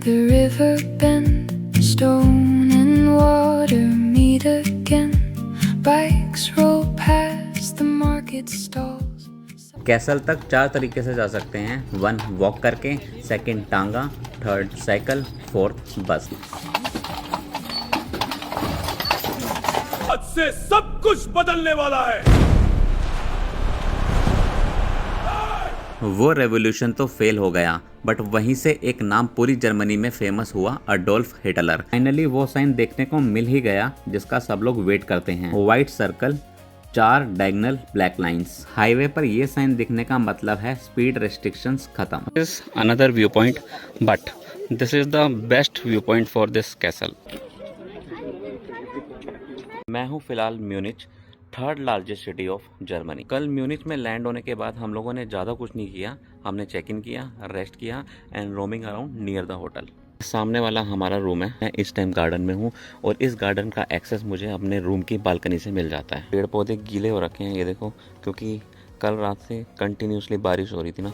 the river bend, stone and water meet again. Bikes roll past the market stalls. Castle तक 4 तरीके से जा सकते हैं। 1 वॉक करके, 2 टांगा, 3 साइकिल, 4 बस। आज से सब कुछ बदलने वाला है। वो रेवोल्यूशन तो फेल हो गया, बट वहीं से एक नाम पूरी जर्मनी में फेमस हुआ, अडोल्फ हिटलर। फाइनली वो साइन देखने को मिल ही गया जिसका सब लोग वेट करते हैं। White circle, 4 diagonal black lines. Highway पर ये साइन दिखने का मतलब है स्पीड रेस्ट्रिक्शंस खत्म। This is another viewpoint, but this is the best viewpoint for this castle. मैं हूँ फिलहाल Munich, 3rd largest city of Germany. कल म्यूनिच में लैंड होने के बाद हम लोगों ने ज़्यादा कुछ नहीं किया। हमने चेक इन किया, रेस्ट किया and roaming around near the hotel. सामने वाला हमारा रूम है। मैं इस टाइम गार्डन में हूँ और इस गार्डन का एक्सेस मुझे अपने रूम की बालकनी से मिल जाता है। पेड़ पौधे गीले हो रखे हैं, ये देखो, क्योंकि कल रात से कंटिन्यूसली बारिश हो रही थी ना।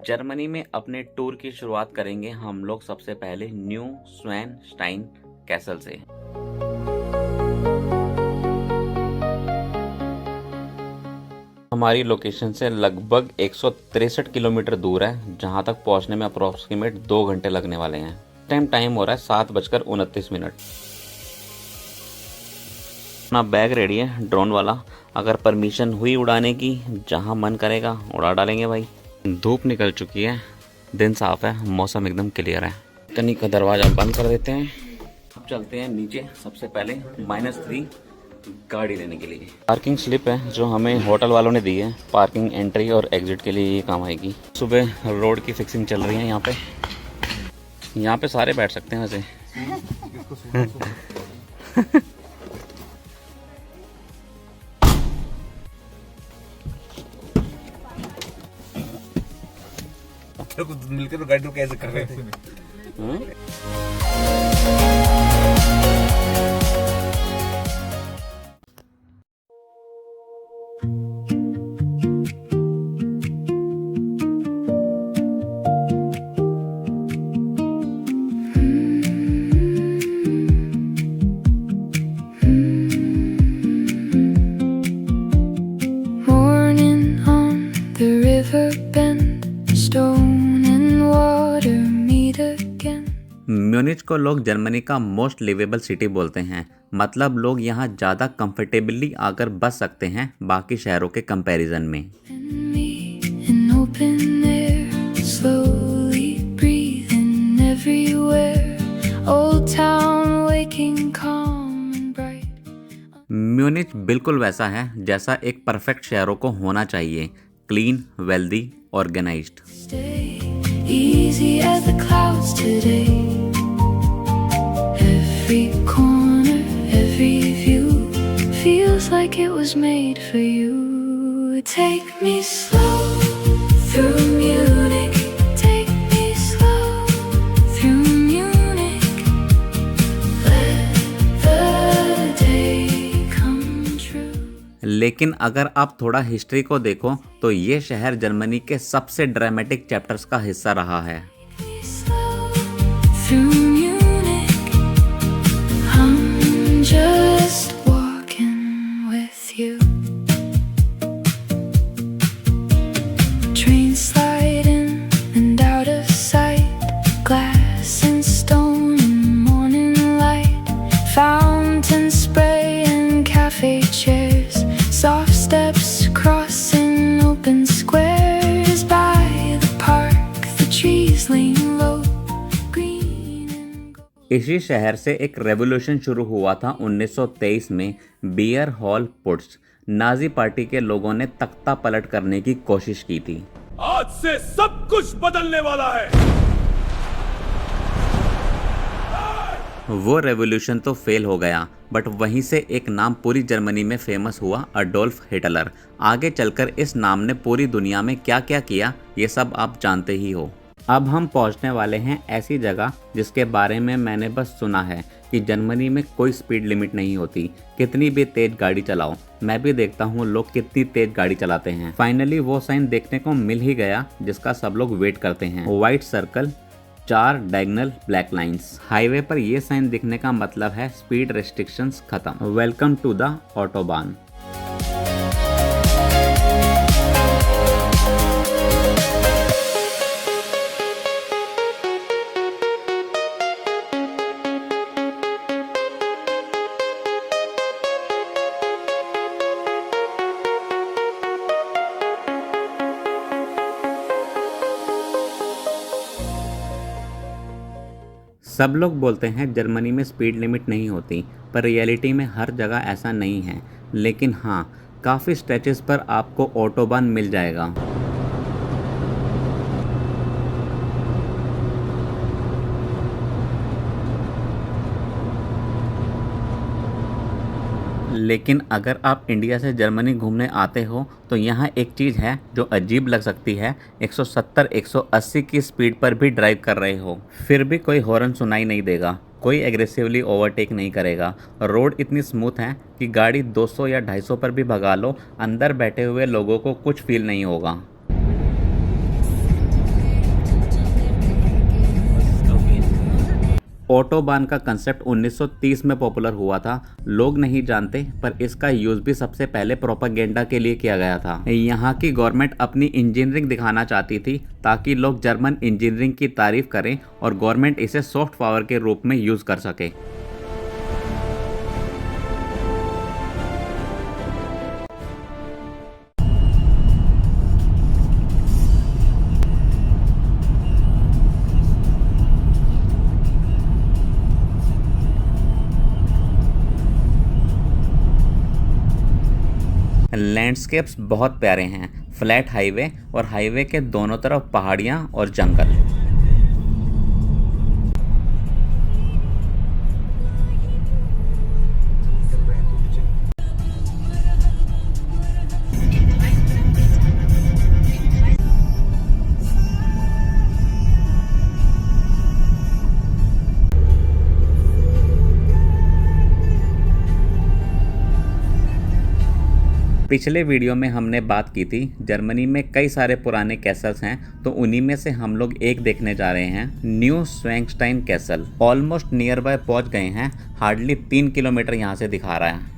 जर्मनी में अपने टूर की शुरुआत करेंगे हम लोग सबसे पहले न्यू श्वेनस्टाइन कैसल से। हमारी लोकेशन से लगभग 163 किलोमीटर दूर है, जहां तक पहुंचने में अप्रोक्सीमेट 2 घंटे लगने वाले हैं। टाइम हो रहा है 7:29। अपना बैग रेडी है ड्रोन वाला, अगर परमिशन हुई उड़ाने की, जहां मन करेगा उड़ा डालेंगे भाई। धूप निकल चुकी है, दिन साफ है, मौसम एकदम क्लियर है। टनी का दरवाजा बंद कर देते हैं। अब चलते हैं नीचे, सबसे पहले -3 गाड़ी लेने के लिए। पार्किंग स्लिप है जो हमें होटल वालों ने दी है, पार्किंग एंट्री और एग्जिट के लिए ये काम आएगी। सुबह रोड की फिक्सिंग चल रही है यहाँ पे सारे बैठ सकते हैं वैसे। मिलकर तो गाड़ी कैसे कर रहे थे। Morning on the river bend, stone and water meet again. Munich को लोग जर्मनी का मोस्ट लिवेबल सिटी बोलते हैं, मतलब लोग यहाँ ज़्यादा कंफर्टेबली आकर बस सकते हैं बाकी शहरों के कंपैरिजन में। And me in open air, slowly breathing everywhere. Old town waking calm and bright. Munich बिल्कुल वैसा है जैसा एक परफेक्ट शहरों को होना चाहिए, clean, wealthy, organised. Stay easy as the clouds today. Every corner, every view feels like it was made for you. Take me slow through Munich. Take me slow through Munich. Let the day come true. लेकिन अगर आप थोड़ा history को देखो तो ये शहर Germany के सबसे ड्रामेटिक चैप्टर्स का हिस्सा रहा है। Take me slow through Munich. I'm just walking with you. Train sliding and out of sight. Glass and stone and morning light. Fountain spray and cafe chairs. Soft steps crossing open squares. By the park, the trees lean low. Green and gold. इसी शहर से एक revolution शुरू हुआ था 1923 में, beer hall putsch. Nazi party के लोगों ने तख्ता पलट करने की कोशिश की थी। आज से सब कुछ बदलने वाला है। वो रेवोल्यूशन तो फेल हो गया, बट वहीं से एक नाम पूरी जर्मनी में फेमस हुआ, अडोल्फ हिटलर। आगे चलकर इस नाम ने पूरी दुनिया में क्या क्या किया ये सब आप जानते ही हो। अब हम पहुंचने वाले हैं ऐसी जगह जिसके बारे में मैंने बस सुना है कि जर्मनी में कोई स्पीड लिमिट नहीं होती, कितनी भी तेज गाड़ी चलाओ। मैं भी देखता हूँ लोग कितनी तेज गाड़ी चलाते हैं। फाइनली वो साइन देखने को मिल ही गया जिसका सब लोग वेट करते हैं। White circle, 4 diagonal black lines. Highway पर ये साइन दिखने का मतलब है स्पीड रेस्ट्रिक्शंस खत्म, वेलकम टू द ऑटोबान। सब लोग बोलते हैं जर्मनी में स्पीड लिमिट नहीं होती, पर रियलिटी में हर जगह ऐसा नहीं है। लेकिन हाँ, काफ़ी स्ट्रेचेस पर आपको ऑटोबान मिल जाएगा। लेकिन अगर आप इंडिया से जर्मनी घूमने आते हो तो यहाँ एक चीज़ है जो अजीब लग सकती है। 170-180 की स्पीड पर भी ड्राइव कर रहे हो, फिर भी कोई हॉर्न सुनाई नहीं देगा, कोई एग्रेसिवली ओवरटेक नहीं करेगा। रोड इतनी स्मूथ है कि गाड़ी 200 या 250 पर भी भगा लो, अंदर बैठे हुए लोगों को कुछ फील नहीं होगा। ऑटोबान का कंसेप्ट 1930 में पॉपुलर हुआ था। लोग नहीं जानते पर इसका यूज़ भी सबसे पहले प्रोपेगेंडा के लिए किया गया था। यहाँ की गवर्नमेंट अपनी इंजीनियरिंग दिखाना चाहती थी ताकि लोग जर्मन इंजीनियरिंग की तारीफ करें और गवर्नमेंट इसे सॉफ्ट पावर के रूप में यूज़ कर सके। लैंडस्केप्स बहुत प्यारे हैं, फ्लैट हाईवे और हाईवे के दोनों तरफ पहाड़ियाँ और जंगल। पिछले वीडियो में हमने बात की थी जर्मनी में कई सारे पुराने कैसल्स हैं, तो उन्हीं में से हम लोग एक देखने जा रहे हैं, Neuschwanstein castle. Almost nearby पहुंच गए हैं, हार्डली 3 किलोमीटर यहाँ से दिखा रहा है।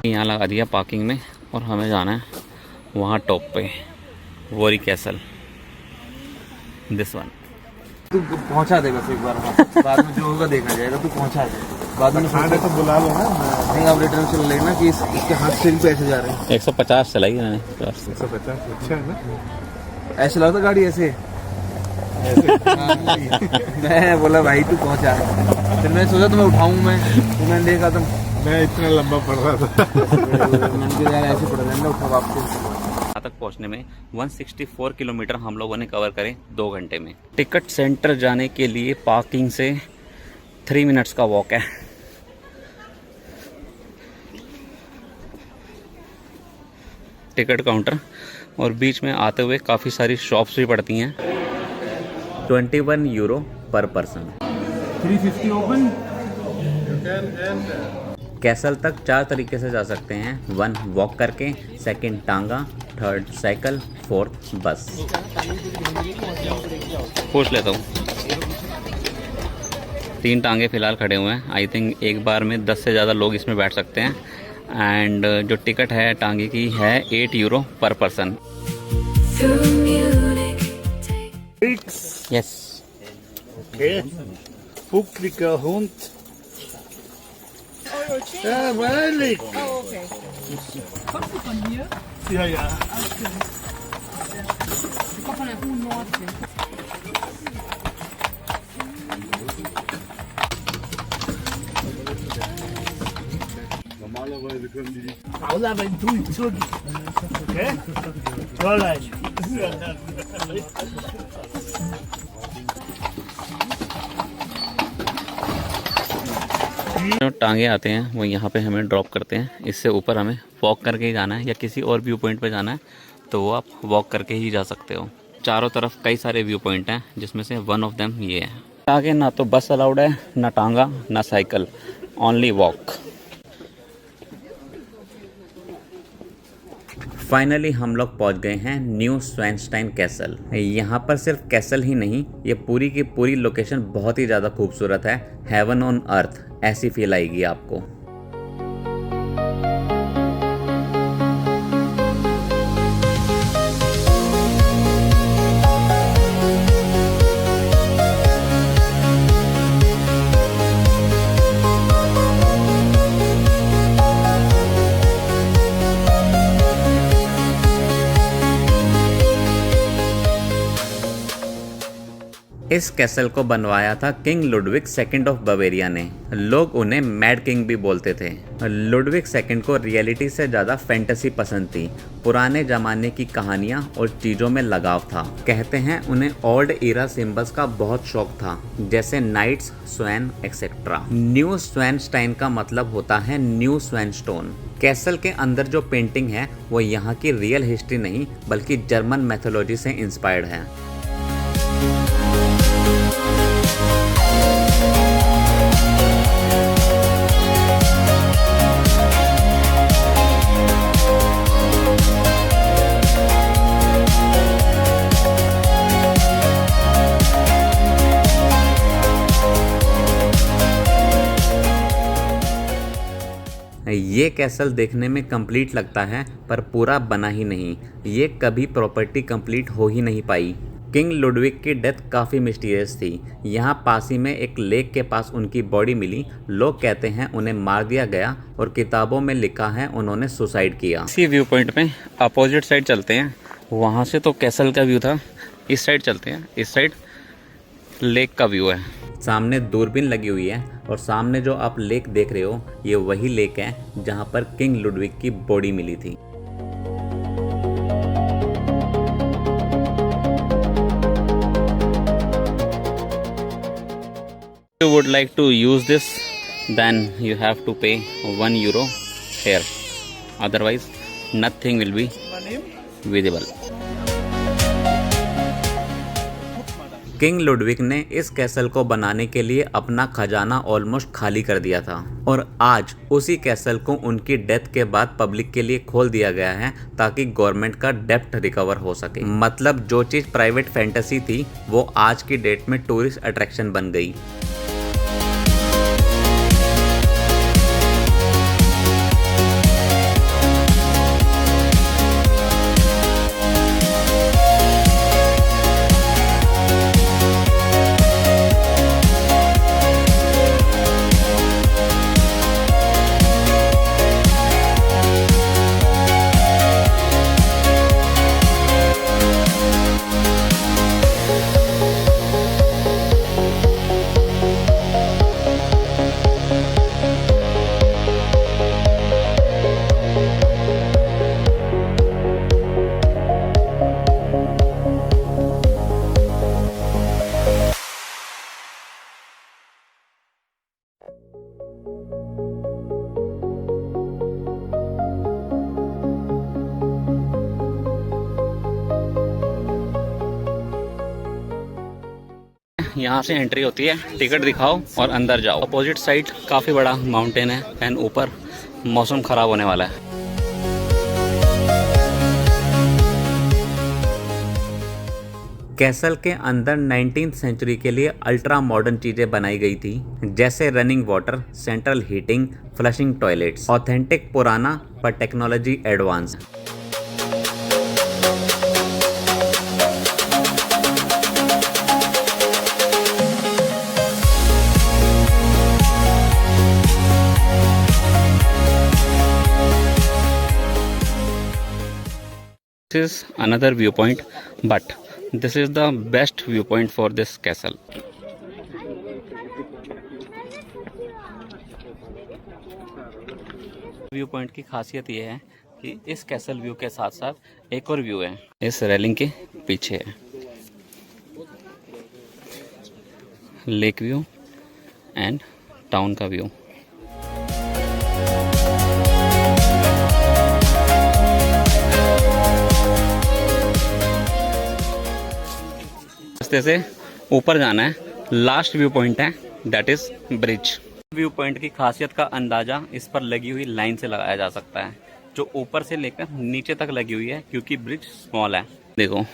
यहाँ लगा दिया पार्किंग में और हमें जाना है वहाँ टॉप पे, वोरी कैसल, दिस वन। तू पहुंचा दे बस एक बार, बाद में जो होगा देखा जाएगा। तू पहुंचा दे, बाद में खाने तो बुला लो ना। नहीं, आप रिटर्न चल लेना कि इसके हाथ से भी पैसे जा रहे हैं। 150 चलाई मैंने। 150 अच्छा है ना। ऐसे लगता गाड़ी ऐसे मैं बोला भाई तू पहुंचा, फिर मैं सोचा तुम्हें उठाऊं मैं, तो मैंने देखा तुम, मैं इतना लंबा पड़ रहा था मैंने यार ऐसे पड़ रहा है, उठा वापस। यहाँ तक पहुँचने में 164 किलोमीटर हम लोगों ने कवर करे 2 घंटे में। टिकट सेंटर जाने के लिए पार्किंग से 3 मिनट्स का वॉक है। टिकट काउंटर और बीच में आते हुए काफ़ी सारी शॉप्स भी पड़ती हैं। 21 यूरो पर पर्सन। 350 ओपन। कैसल तक 4 तरीके से जा सकते हैं, 1 वॉक करके, 2 टांगा, 3 साइकिल, 4 बस। पूछ लेता हूँ। 3 टांगे फिलहाल खड़े हुए हैं। आई थिंक एक बार में 10 से ज़्यादा लोग इसमें बैठ सकते हैं। एंड जो टिकट है टांगे की है 8 यूरो पर person. Yes. Okay. Buckliger Hund. Ja, freilich. Oh, okay. Kommst du von hier? Ja, ja. Ich komme von der Hohen Nordsee. 好了，wenn du zurück. Okay? Alright. जो टांगे आते हैं वो यहाँ पे हमें ड्रॉप करते हैं। इससे ऊपर हमें वॉक करके ही जाना है या किसी और व्यू पॉइंट पे जाना है तो वो आप वॉक करके ही जा सकते हो। चारों तरफ कई सारे व्यू पॉइंट हैं जिसमें से वन ऑफ देम ये है। आगे ना तो बस अलाउड है, ना टांगा, ना साइकिल, ओनली वॉक। फाइनली हम लोग पहुंच गए हैं न्यू स्वानस्टाइन कैसल। यहाँ पर सिर्फ कैसल ही नहीं, ये पूरी की पूरी लोकेशन बहुत ही ज़्यादा खूबसूरत है। हेवन ऑन अर्थ ऐसी फील आएगी आपको। इस कैसल को बनवाया था king Ludwig second of Bavaria ने। लोग उन्हें मैड किंग भी बोलते थे। लुडविग सेकंड को रियलिटी से ज़्यादा फैंटेसी पसंद थी। पुराने ज़माने की कहानियाँ और चीज़ों में लगाव था। कहते हैं उन्हें ओल्ड इरा सिंबल्स का बहुत शौक था, जैसे नाइट्स, स्वैन एक्सेट्रा। न्यू स्वानस्टाइन का मतलब होता है न्यू स्वैनस्टोन। कैसल के अंदर जो पेंटिंग है वो यहाँ की रियल हिस्ट्री नहीं बल्कि जर्मन मैथोलॉजी से इंस्पायर्ड है। ये कैसल देखने में कंप्लीट लगता है पर पूरा बना ही नहीं। ये कभी प्रॉपर्टी कंप्लीट हो ही नहीं पाई। किंग लुडविग की डेथ काफ़ी मिस्टीरियस थी। यहाँ पास ही में एक लेक के पास उनकी बॉडी मिली। लोग कहते हैं उन्हें मार दिया गया और किताबों में लिखा है उन्होंने सुसाइड किया। इसी व्यू पॉइंट पे अपोजिट साइड चलते हैं। वहाँ से तो कैसल का व्यू था, इस साइड चलते हैं। इस साइड लेक का व्यू है। सामने दूरबीन लगी हुई है और सामने जो आप लेक देख रहे हो ये वही लेक है जहाँ पर किंग लुडविग की बॉडी मिली थी। You would like to use this, then you have to pay €1 here. Otherwise, nothing will be visible. King Ludwig ने इस कैसल को बनाने के लिए अपना खजाना ऑलमोस्ट खाली कर दिया था और आज उसी कैसल को उनकी डेथ के बाद पब्लिक के लिए खोल दिया गया है ताकि गवर्नमेंट का डेप्ट रिकवर हो सके। मतलब जो चीज़ प्राइवेट फैंटेसी थी वो आज की डेट में टूरिस्ट अट्रैक्शन बन गई। यहाँ से एंट्री होती है, टिकट दिखाओ और अंदर जाओ। अपोजिट साइड काफ़ी बड़ा माउंटेन है एंड ऊपर मौसम ख़राब होने वाला है। कैसल के अंदर 19th सेंचुरी के लिए अल्ट्रा मॉडर्न चीज़ें बनाई गई थी, जैसे running water, central heating, flushing toilets. Authentic पुराना पर technology advance. This is another viewpoint, but this is the best viewpoint for this castle. View point की खासियत ये है कि इस कैसल व्यू के साथ साथ एक और व्यू है, इस रेलिंग के पीछे है, लेक व्यू एंड टाउन का व्यू। रास्ते से ऊपर जाना है, लास्ट व्यू पॉइंट है, that is bridge. View point की खासियत का अंदाजा इस पर लगी हुई लाइन से लगाया जा सकता है, जो ऊपर से लेकर नीचे तक लगी हुई है, क्योंकि ब्रिज स्मॉल है। देखो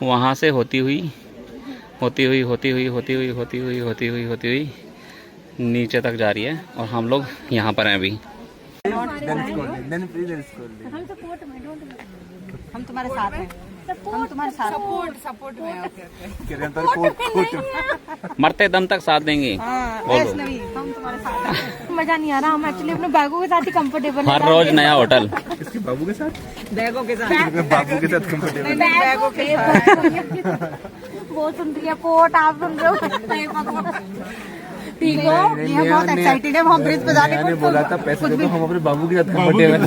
वहाँ से होती हुई नीचे तक जा रही है और हम लोग यहाँ पर हैं अभी। हम तुम्हारे साथ हैं। हम तुम्हारे साथ सपोर्ट में। मरते दम तक साथ देंगे। बोलो। हम तुम्हारे साथ हैं। मजा नहीं आ रहा, हम एक्चुअली अपने बैगों के साथ ही कंफर्टेबल हर रोज नया होटल। इसके बाबू के साथ, बैगों के साथ, बाबू के साथ कंफर्टेबल। बैगों के साथ। वो सुन रही है कोट, आप सुन रहे हो। ठीक हो, ये बहुत एक्साइटेड है। हम ब्रिज पे जाने को बोला था पैसे दे दो, हम अपने बाबू के साथ कंफर्टेबल।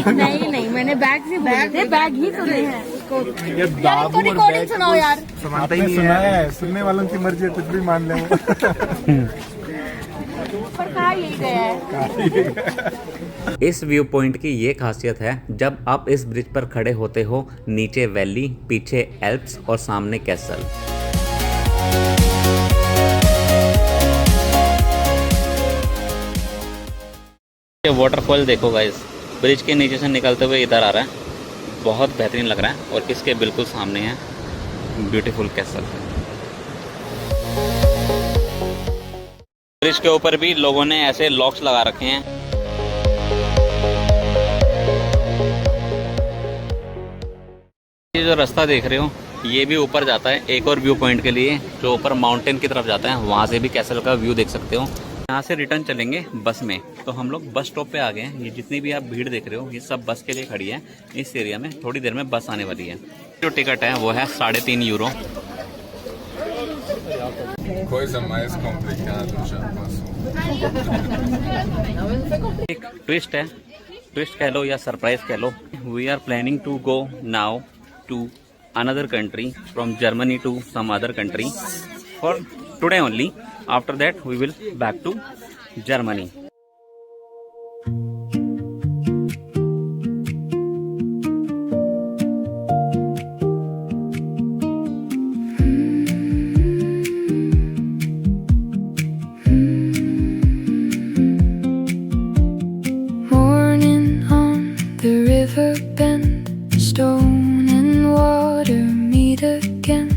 नहीं, मैंने बैग से बोले थे, बैग ही सुने हैं उसको। ये बाबू और रिकॉर्डिंग सुनाओ यार। समानता ही नहीं है, सुनने वालों की मर्जी है, कुछ भी मान ले। पर कहा यही गया है। इस व्यू पॉइंट की ये खासियत है, जब आप इस ब्रिज पर खड़े होते हो, नीचे वैली, पीछे एल्प्स और सामने कैसल। ये वाटरफॉल देखो गाइस, ब्रिज के नीचे से निकलते हुए इधर आ रहा है, बहुत बेहतरीन लग रहा है। और इसके बिल्कुल सामने है ब्यूटीफुल कैसल। ब्रिज के ऊपर भी लोगों ने ऐसे लॉक्स लगा रखे हैं। ये जो रास्ता देख रहे हो, ये भी ऊपर जाता है एक और व्यू पॉइंट के लिए, जो ऊपर माउंटेन की तरफ जाता है। वहाँ से भी कैसल का व्यू देख सकते हो। यहाँ से रिटर्न चलेंगे बस में। तो हम लोग बस स्टॉप पे आ गए हैं। ये जितनी भी आप भीड़ देख रहे हो, ये सब बस के लिए खड़ी है। इस एरिया में थोड़ी देर में बस आने वाली है। जो टिकट है वो है 3.5 यूरो। एक ट्विस्ट है, ट्विस्ट कह लो या सरप्राइज कह लो। We are planning to go now to another country, from Germany to some other country for today only. After that we will back to Germany. Morning on the river bend, stone and water meet again.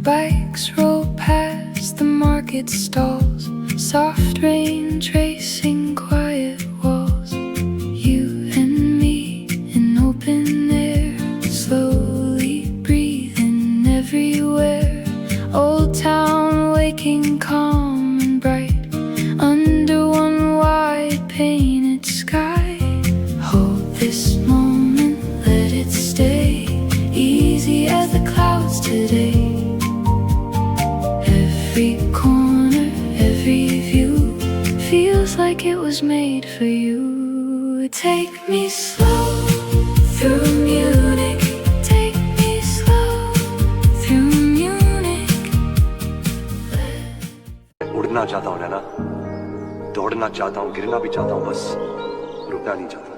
Bikes roll past the market stalls, soft rain tracing quiet walls. You and me in open air, slowly breathing everywhere. Old town waking calm and bright under one wide painted sky. Hold this moment, let it stay easy as the clouds today. Every corner, every view feels like it was made for you. Take me slow through Munich. Take me slow through Munich. उड़ना चाहता हूँ नैना, दौड़ना चाहता हूँ, गिरना भी चाहता हूँ, बस रुकना नहीं चाहता।